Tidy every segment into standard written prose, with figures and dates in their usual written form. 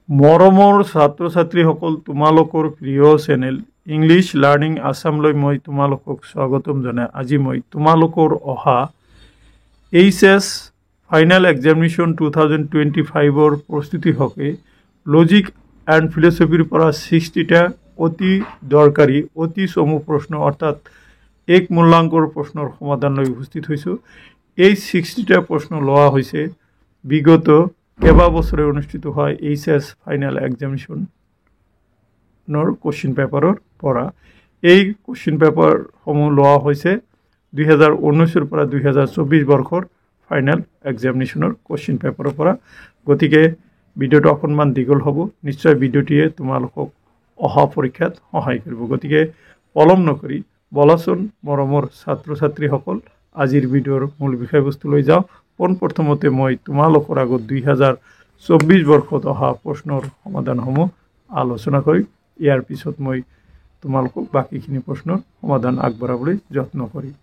মৰমৰ ছাত্ৰ ছাত্ৰীসকল, তোমালোকৰ প্ৰিয় চেনেল ইংলিছ লাৰ্ণিং আছামলৈ মই তোমালোকক স্বাগতম জনাই আজি মই তোমালোকৰ অহা এইচএছ ফাইনেল এক্সামিনেশ্যন 2025 প্ৰস্তুতি হকে লজিক এণ্ড ফিলচফিৰ পৰা 60টা অতি দৰকাৰী অতি চমু প্ৰশ্ন অৰ্থাৎ এক মূল্যাংকৰ প্ৰশ্নৰ সমাধান লৈ উপস্থিত হৈছোঁ। এই 60টা প্ৰশ্ন লোৱা হৈছে বিগত কেবা বছৰে অনুষ্ঠিত হয় এইচএছ ফাইনেল এক্সামিনেশ্যনৰ কোশ্চিন পেপাৰৰ পৰা। এই কোশ্চিন পেপাৰসমূহ লোৱা হৈছে 2019 পৰা 2024 বৰ্ষৰ ফাইনেল এক্সামিনেশ্যনৰ কোশ্চিন পেপাৰৰ পৰা। গতিকে ভিডিঅ'টো অকণমান দীঘল হ'ব, নিশ্চয় ভিডিঅ'টিয়ে তোমালোকক অহা পৰীক্ষাত সহায় কৰিব। গতিকে পলম নকৰি বলাচোন মৰমৰ ছাত্ৰ ছাত্ৰীসকল, আজিৰ ভিডিঅ'ৰ মূল বিষয়বস্তু লৈ যাওঁ। পোনপ্ৰথমতে মই তোমালোকৰ আগত 2024 বৰ্ষত অহা প্ৰশ্নৰ সমাধানসমূহ আলোচনা কৰিম। ইয়াৰ পিছত মই তোমালোকক বাকীখিনি প্ৰশ্নৰ সমাধান আগবঢ়াবলৈ যত্ন কৰিম।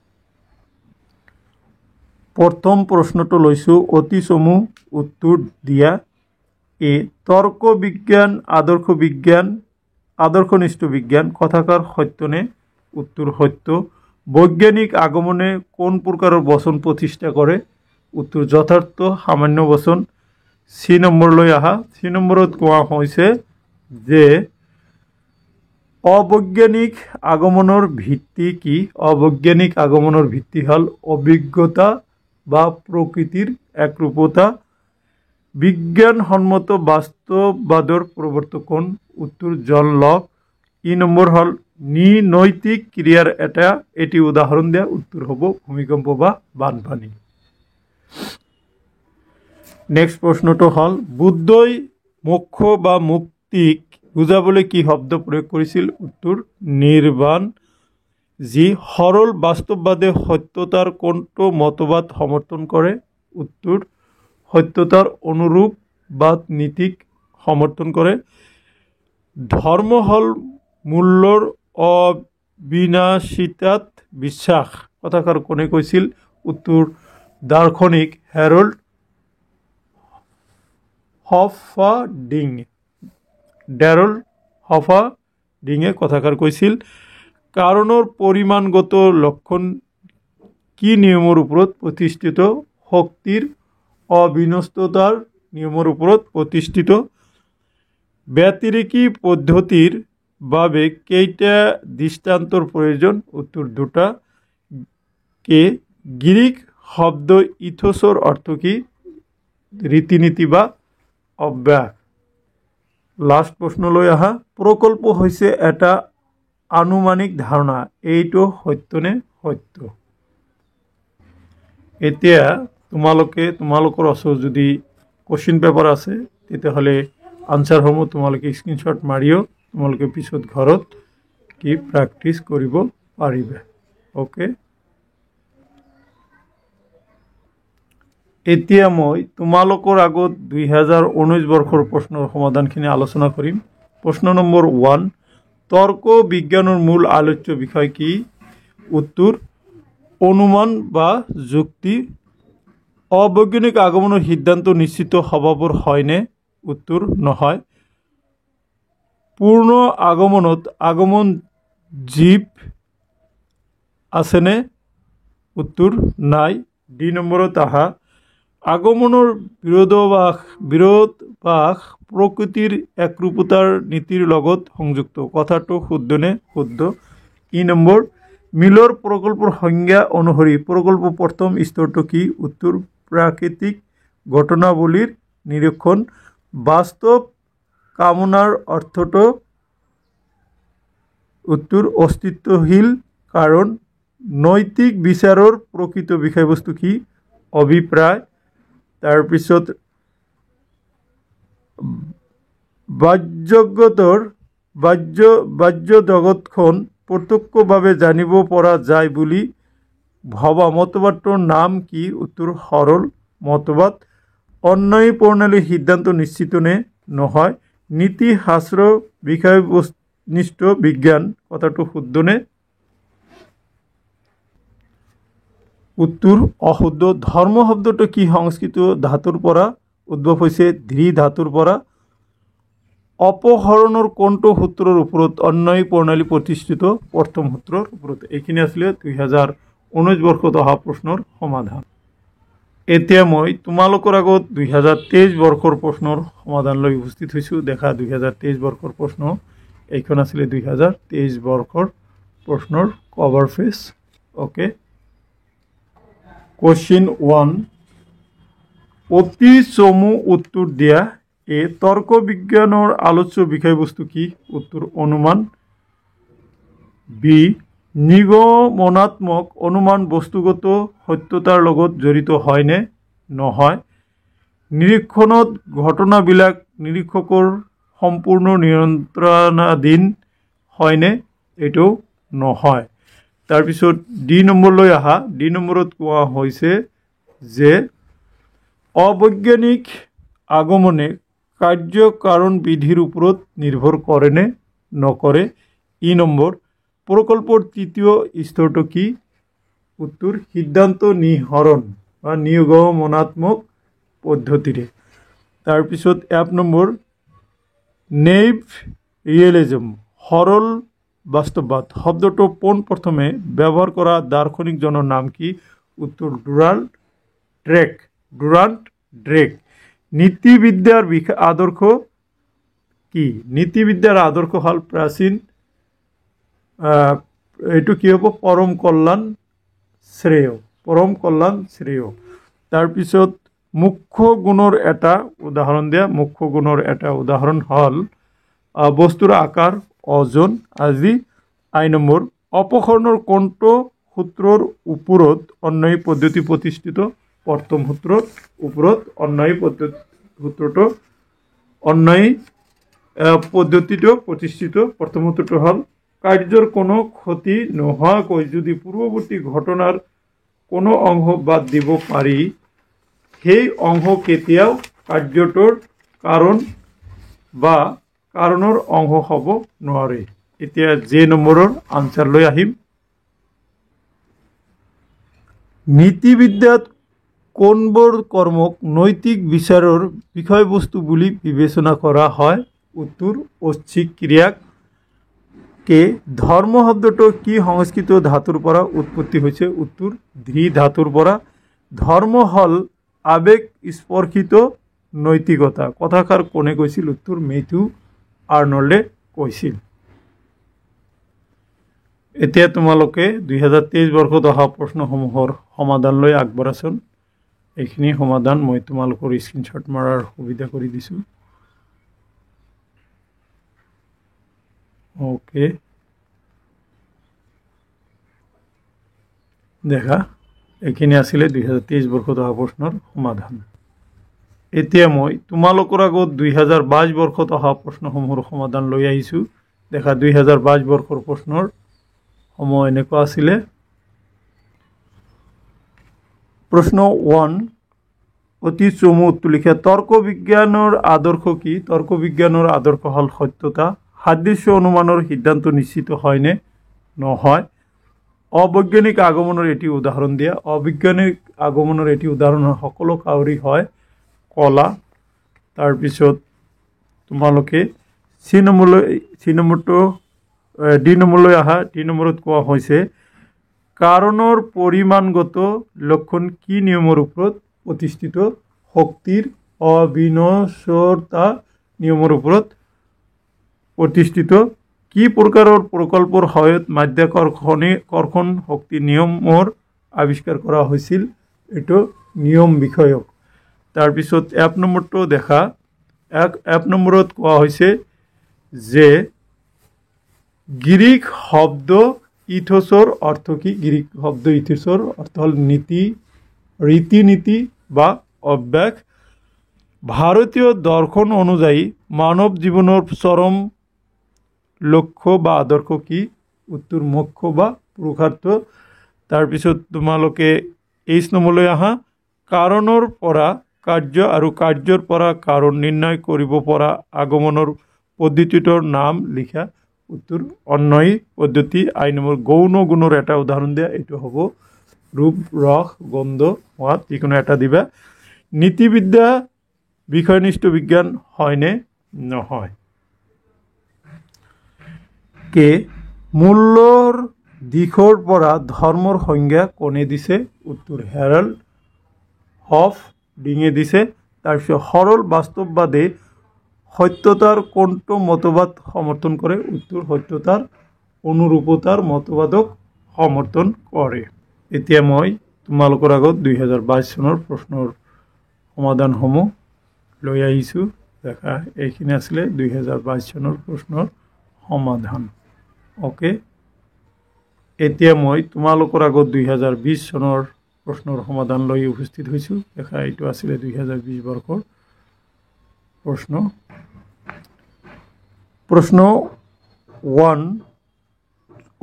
প্ৰথম প্ৰশ্নটো লৈছোঁ অতি চমু উত্তৰ দিয়া। তৰ্ক বিজ্ঞান আদৰ্শনিষ্ঠ বিজ্ঞান কথাকাৰ সত্যনে? উত্তৰ সত্য। বৈজ্ঞানিক আগমনে কোন প্ৰকাৰৰ বচন প্ৰতিষ্ঠা কৰে? উত্তৰ যথাৰ্থ সামান্য বচন। চি নম্বৰলৈ আহা। চি নম্বৰত কোৱা হৈছে যে অবৈজ্ঞানিক আগমনৰ ভিত্তি কি? অবৈজ্ঞানিক আগমনৰ ভিত্তি হ'ল অভিজ্ঞতা বা প্ৰকৃতিৰ একৰূপতা। বিজ্ঞানসন্মত বাস্তৱবাদৰ প্ৰৱৰ্তক কোন? উত্তৰ জন লক। ই নম্বৰ হ'ল নৈতিক ক্ৰিয়াৰ এটি উদাহৰণ দিয়া। উত্তৰ হ'ব ভূমিকম্প বা বানপানী। নেক্সট প্ৰশ্নটো হ'ল বুদ্ধই মোক্ষ বা মুক্তিক বুজাবলৈ কি শব্দ প্ৰয়োগ কৰিছিল? উত্তৰ নিৰ্বাণ। যি সৰল বাস্তৱবাদে সত্যতাৰ কোনটো মতবাদ সমৰ্থন কৰে? উত্তৰ সত্যতাৰ অনুৰূপবাদ নীতিক সমৰ্থন কৰে। ধৰ্ম হ'ল মূল্যৰ অবিনাশিতাত বিশ্বাস কথাষাৰ কোনে কৈছিল? উত্তৰ দাৰ্শনিক হেৰল্ড হফাৰ্ডিঙে কথাষাৰ কৈছিল। কাৰণৰ পৰিমাণগত লক্ষণ কি নিয়মৰ ওপৰত প্ৰতিষ্ঠিত? শক্তিৰ অবিনষ্টতাৰ নিয়মৰ ওপৰত প্ৰতিষ্ঠিত। ব্যতিৰেকী পদ্ধতিৰ বাবে কেইটা দৃষ্টান্তৰ প্ৰয়োজন? উত্তৰ দুটা। গ্ৰীক শব্দ ইথোছৰ অৰ্থ কি? ৰীতি নীতি বা অভ্যাস। লাষ্ট প্ৰশ্নলৈ আহা। প্ৰকল্প হৈছে এটা আনুমানিক ধাৰণা, এইটো সত্য নে সত্য? এতিয়া তোমালোকৰ ওচৰত যদি কোশ্চিন পেপাৰ আছে তেতিয়াহ'লে আনচাৰসমূহ তোমালোকে স্ক্ৰীনশ্বট মাৰিও তোমালোকে পিছত ঘৰত কি প্ৰেক্টিছ কৰিব পাৰিবা। অ'কে, এতিয়া মই তোমালোকৰ আগত 2019 বৰ্ষৰ প্ৰশ্নৰ সমাধানখিনি আলোচনা কৰিম। প্ৰশ্ন নম্বৰ 1, তৰ্ক বিজ্ঞানৰ মূল আলোচ্য বিষয় কি? উত্তৰ অনুমান বা যুক্তি। অবৈজ্ঞানিক আগমনৰ সিদ্ধান্ত নিশ্চিত স্বভাৱৰ হয়নে? উত্তৰ নহয়। পূৰ্ণ আগমনত আগমন জীৱ আছেনে? উত্তৰ নাই। ডি নম্বৰত আহা। আগমনৰ বিৰোধাভাস প্ৰকৃতিৰ একৰূপতাৰ নীতিৰ লগত সংযুক্ত কথাটো শুদ্ধ নে শুদ্ধ? ই নম্বৰ। মিলৰ প্ৰকল্পৰ সংজ্ঞা অনুসৰি প্ৰকল্প প্ৰথম স্তৰটো কি? উত্তৰ প্ৰাকৃতিক ঘটনাৱলীৰ নিৰীক্ষণ। বাস্তৱ কামনাৰ অৰ্থটো? উত্তৰ অস্তিত্বশীল কাৰণ। নৈতিক বিচাৰৰ প্ৰকৃত বিষয়বস্তু কি? অভিপ্ৰায়। তাৰপিছত বাহ্য জগতখন প্ৰত্যক্ষভাৱে জানিব পৰা যায় বুলি ভবা মতবাদটোৰ নাম কি? উত্তৰ সৰল মতবাদ। অন্যায়ী প্ৰণালীৰ সিদ্ধান্ত নিশ্চিত নে নহয়? নীতি শাস্ত্ৰ বিষয়বস্তুনিষ্ঠ বিজ্ঞান কথাটো শুদ্ধ নে? উত্তৰ অশুদ্ধ। ধৰ্ম শব্দটো কি সংস্কৃত ধাতুৰ পৰা উদ্ভৱ হৈছে? ধৃ ধাতুৰ পৰা। অপহৰণৰ কোনটো সূত্ৰৰ ওপৰত অন্যায় প্ৰণালী প্ৰতিষ্ঠিত প্ৰথম সূত্ৰৰ ওপৰত। এইখিনি আছিলে 2019 বৰ্ষত অহা প্ৰশ্নৰ সমাধান। এতিয়া মই তোমালোকৰ আগত 2023 বৰ্ষৰ প্ৰশ্নৰ সমাধান লৈ উপস্থিত হৈছোঁ। দেখা 2023 বৰ্ষৰ প্ৰশ্ন এইখন আছিলে 2023 বৰ্ষৰ প্ৰশ্নৰ কভাৰ পেজ। ওকে, কোশ্চিন 1, অতি চমু উত্তৰ দিয়া। এ তৰ্ক বিজ্ঞানৰ আলোচ্য বিষয়বস্তু কি? উত্তৰ অনুমান। বি নিগমনাত্মক অনুমান বস্তুগত সত্যতাৰ লগত জড়িত হয়নে? নহয়। নিৰীক্ষণত ঘটনাবিলাক নিৰীক্ষকৰ সম্পূৰ্ণ নিয়ন্ত্ৰণাধীন হয়নে? এইটো নহয়। তাৰপিছত ডি নম্বৰলৈ আহা। ডি নম্বৰত কোৱা হৈছে যে অবৈজ্ঞানিক আগমনে কাৰ্য কাৰণ বিধিৰ ওপৰত নিৰ্ভৰ কৰেনে? নকৰে। ই নম্বৰ প্ৰকল্পৰ তৃতীয় স্তৰটো কি? উত্তৰ সিদ্ধান্ত নিহৰণ বা নিগমনাত্মক পদ্ধতিৰে। তাৰপিছত এক নম্বৰ নেইভ ৰিয়েলিজম সৰল বাস্তৱবাদ শব্দটো পোনপ্ৰথমে ব্যৱহাৰ কৰা দাৰ্শনিকজনৰ নাম কি? উত্তৰ ডোনাল্ড ড্ৰেক। নীতিবিদ্যাৰ আদৰ্শ কি? নীতিবিদ্যাৰ আদৰ্শ হ'ল প্ৰাচীন এইটো কি হ'ব? পৰম কল্যাণ শ্ৰেয়। তাৰপিছত মুখ্য গুণৰ এটা উদাহৰণ দিয়া। মুখ্য গুণৰ এটা উদাহৰণ হ'ল বস্তুৰ আকাৰ, ওজন আদি। আই নম্বৰ অপহৰণৰ কোনটো সূত্ৰৰ ওপৰত অন্যায় পদ্ধতি প্ৰতিষ্ঠিত? প্ৰথম সূত্ৰৰ ওপৰত অন্যায় পদ্ধতিটো প্ৰতিষ্ঠিত। প্ৰথম সূত্ৰটো হ'ল কাৰ্যৰ কোনো ক্ষতি নোহোৱাকৈ যদি পূৰ্বৱৰ্তী ঘটনাৰ কোনো অংশ বাদ দিব পাৰি, সেই অংশ কেতিয়াও কাৰ্যটোৰ কাৰণ বা কাৰণৰ অংশ হ'ব নোৱাৰে। এতিয়া যে নম্বৰৰ আনচাৰ লৈ আহিম। নীতিবিদ্যাত কোনবোৰ কৰ্মক নৈতিক বিচাৰৰ বিষয়বস্তু বুলি বিবেচনা কৰা হয়? উত্তৰ ঐচ্ছিক ক্ৰিয়াক। কে ধৰ্ম শব্দটো কি সংস্কৃত ধাতুৰ পৰা উৎপত্তি হৈছে? উত্তৰ ধৃ ধাতুৰ পৰা। ধৰ্ম হ'ল আবেগ স্পৰ্শিত নৈতিকতা। কথাষাৰ কোনে কৈছিল? উত্তৰ মেথিউ আৰ্নল্ডে কৈছিল। এতিয়া তোমালোকে 2023 বৰ্ষত অহা প্ৰশ্নসমূহৰ সমাধান লৈ আগবঢ়াচোন। এইখিনি সমাধান মই তোমালোকৰ স্ক্ৰীনশ্বট মৰাৰ সুবিধা কৰি দিছোঁ। ওকে, দেখা এইখিনি আছিলে 2023 বৰ্ষত অহা প্ৰশ্নৰ সমাধান। এতিয়া মই তোমালোকৰ আগত 2022 বৰ্ষত অহা প্ৰশ্নসমূহৰ সমাধান লৈ আহিছোঁ। দেখা 2022 বৰ্ষৰ প্ৰশ্নৰ সমূহ এনেকুৱা আছিলে। প্ৰশ্ন 1, অতি চমু উত্তৰ লিখা। তৰ্ক বিজ্ঞানৰ আদৰ্শ কি? তৰ্ক বিজ্ঞানৰ আদৰ্শ হ'ল সত্যতা। সাদৃশ্য অনুমানৰ সিদ্ধান্ত নিশ্চিত হয়নে? নহয়। অবৈজ্ঞানিক আগমনৰ এটি উদাহৰণ দিয়া। অবৈজ্ঞানিক আগমনৰ এটি উদাহৰণ সকলো কাউৰী হয় কলা। তাৰপিছত তোমালোকে ডি নম্বৰলৈ আহা। ডি নম্বৰত কোৱা হৈছে কাৰণৰ পৰিমাণগত লক্ষণ কি নিয়মৰ ওপৰত প্ৰতিষ্ঠিত? শক্তিৰ অবিনশ্বৰতা নিয়মৰ ওপৰত প্ৰতিষ্ঠিত। কি প্ৰকাৰৰ প্ৰকল্পৰ সহায়ত মাধ্যাকৰ্ষণ শক্তি নিয়মৰ আৱিষ্কাৰ কৰা হৈছিল? এইটো নিয়ম বিষয়ক। তাৰপিছত এক নম্বৰটো দেখা। এক নম্বৰত কোৱা হৈছে যে গ্ৰীক শব্দ ইথোছৰ অৰ্থ কি? গ্ৰীক শব্দ ইথোছৰ অৰ্থ হ'ল ৰীতি নীতি বা অভ্যাস। ভাৰতীয় দৰ্শন অনুযায়ী মানৱ জীৱনৰ চৰম লক্ষ্য বা আদৰ্শ কি? উত্তৰ মোক্ষ বা পুৰুষাৰ্থ। তাৰপিছত তোমালোকে 23 নম্বৰলৈ আহা। কাৰণৰ পৰা কাৰ্য আৰু কাৰ্যৰ পৰা কাৰণ নিৰ্ণয় কৰিব পৰা আগমনৰ পদ্ধতিটোৰ নাম লিখা। উত্তৰ অন্যায় পদ্ধতি। আই নম্বৰ গৌণ গুণৰ এটা উদাহৰণ দিয়া। এইটো হ'ব ৰূপ, ৰস, গন্ধ, সোৱাদ, যিকোনো এটা দিবা। নীতিবিদ্যা বিষয়নিষ্ঠ বিজ্ঞান হয়নে? নহয়। কে মূল্যৰ দিশৰ পৰা ধৰ্মৰ সংজ্ঞা কোনে দিছে উত্তৰ হেৰাল্ড হফ ডিঙে দিছে তাৰপিছত সৰল বাস্তৱবাদে সত্যতাৰ কোনটো মতবাদ সমৰ্থন কৰে উত্তৰ সত্যতাৰ অনুৰূপতাৰ মতবাদক সমৰ্থন কৰে এতিয়া মই তোমালোকৰ আগত 2022 চনৰ প্ৰশ্নৰ সমাধানসমূহ লৈ আহিছোঁ দেখা এইখিনি আছিলে 2022 চনৰ প্ৰশ্নৰ সমাধান ওকে এতিয়া মই তোমালোকৰ আগত 2020 চনৰ প্ৰশ্নৰ সমাধান লৈ উপস্থিত হৈছোঁ দেখা এইটো আছিলে 2020 বৰ্ষৰ প্ৰশ্ন 1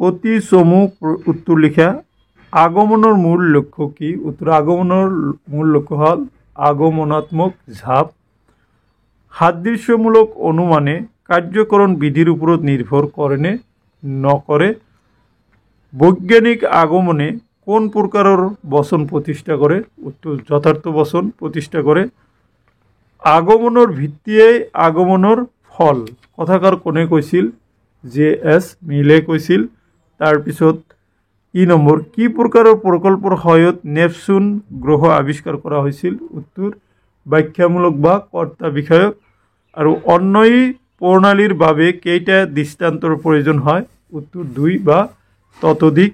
অতি চমু উত্তৰ লিখা আগমনৰ মূল লক্ষ্য কি উত্তৰ আগমনৰ মূল লক্ষ্য হ'ল আগমনাত্মক ঝাপ সাদৃশ্যমূলক অনুমানে কাৰ্যকৰণ বিধিৰ ওপৰত নিৰ্ভৰ কৰে নে নকৰে বৈজ্ঞানিক আগমনে কোন প্ৰকাৰৰ বচন প্ৰতিষ্ঠা কৰে উত্তৰ যথাৰ্থ বচন প্ৰতিষ্ঠা কৰে আগমনৰ ভিত্তিয়ে আগমনৰ ফল কথাকাৰ কোনে কৈছিল জে এছ মিলে কৈছিল তাৰপিছত ই নম্বৰ কি প্ৰকাৰৰ প্ৰকল্পৰ সহায়ত নেপচুন গ্ৰহ আৱিষ্কাৰ কৰা হৈছিল উত্তৰ ব্যাখ্যামূলক বা কৰ্তা বিষয়ক আৰু অন্যয়ী প্ৰণালীৰ বাবে কেইটা দৃষ্টান্তৰ প্ৰয়োজন হয় উত্তৰ 2 বা ততোধিক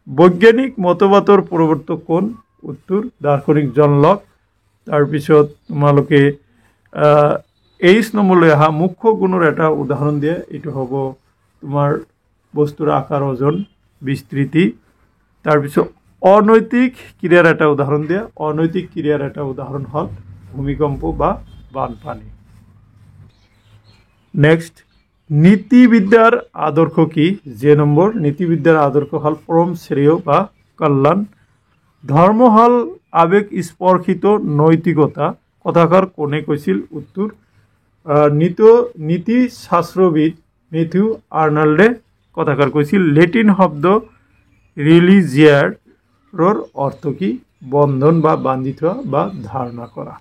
বৈজ্ঞানিক মতবাদৰ প্ৰৱৰ্তক কোন উত্তৰ দাৰ্শনিক জন লক তাৰপিছত তোমালোকে 23 নম্বৰলৈ অহা মুখ্য গুণৰ এটা উদাহৰণ দিয়া এইটো হ'ব তোমাৰ বস্তুৰ আকাৰ ওজন বিস্তৃতি তাৰপিছত অনৈতিক ক্ৰিয়াৰ এটা উদাহৰণ দিয়া অনৈতিক ক্ৰিয়াৰ এটা উদাহৰণ হ'ল ভূমিকম্প বা বানপানী নেক্সট নীতিবিদ্যাৰ আদৰ্শ কি যে নম্বৰ নীতিবিদ্যাৰ আদৰ্শ হ'ল পৰম শ্ৰেয় বা কল্যাণ ধৰ্ম হ'ল আবেগ স্পৰ্শিত নৈতিকতা কথাকাৰ কোনে কৈছিল উত্তৰ নীতি শাস্ত্ৰবিদ মেথিউ আৰ্নল্ডে কথাকাৰ কৈছিল লেটিন শব্দ ৰিলিজিয়াৰৰ অৰ্থ কি বন্ধন বা বান্ধি থোৱা বা ধাৰণা কৰা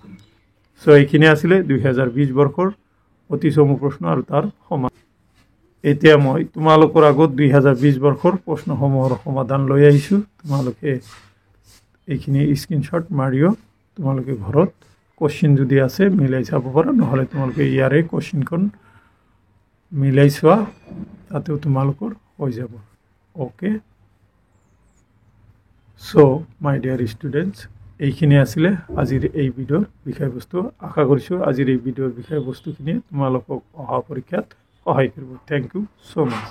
সো এইখিনি আছিলে 2020 বৰ্ষৰ অতি চমু প্ৰশ্ন আৰু তাৰ সমাধান এতিয়া মই তোমালোকৰ আগত 2020 বৰ্ষৰ প্ৰশ্নসমূহৰ সমাধান লৈ আহিছোঁ তোমালোকে এইখিনি স্ক্ৰীনশ্বট মাৰিও তোমালোকে ঘৰত কোশ্চিন যদি আছে মিলাই চাব পাৰা নহলে তোমালোকে ইয়াৰে কোশ্চিনখন মিলাই চোৱা তাতেও তোমালোকৰ হৈ যাব okay so my dear students এইখিনি আছিলে আজিৰ এই ভিডিঅ'ৰ বিষয়বস্তু আশা কৰিছোঁ আজিৰ এই ভিডিঅ'ৰ বিষয়বস্তুখিনিয়ে তোমালোকক অহা পৰীক্ষাত সহায় কৰিব থ্যাংক ইউ সো মাচ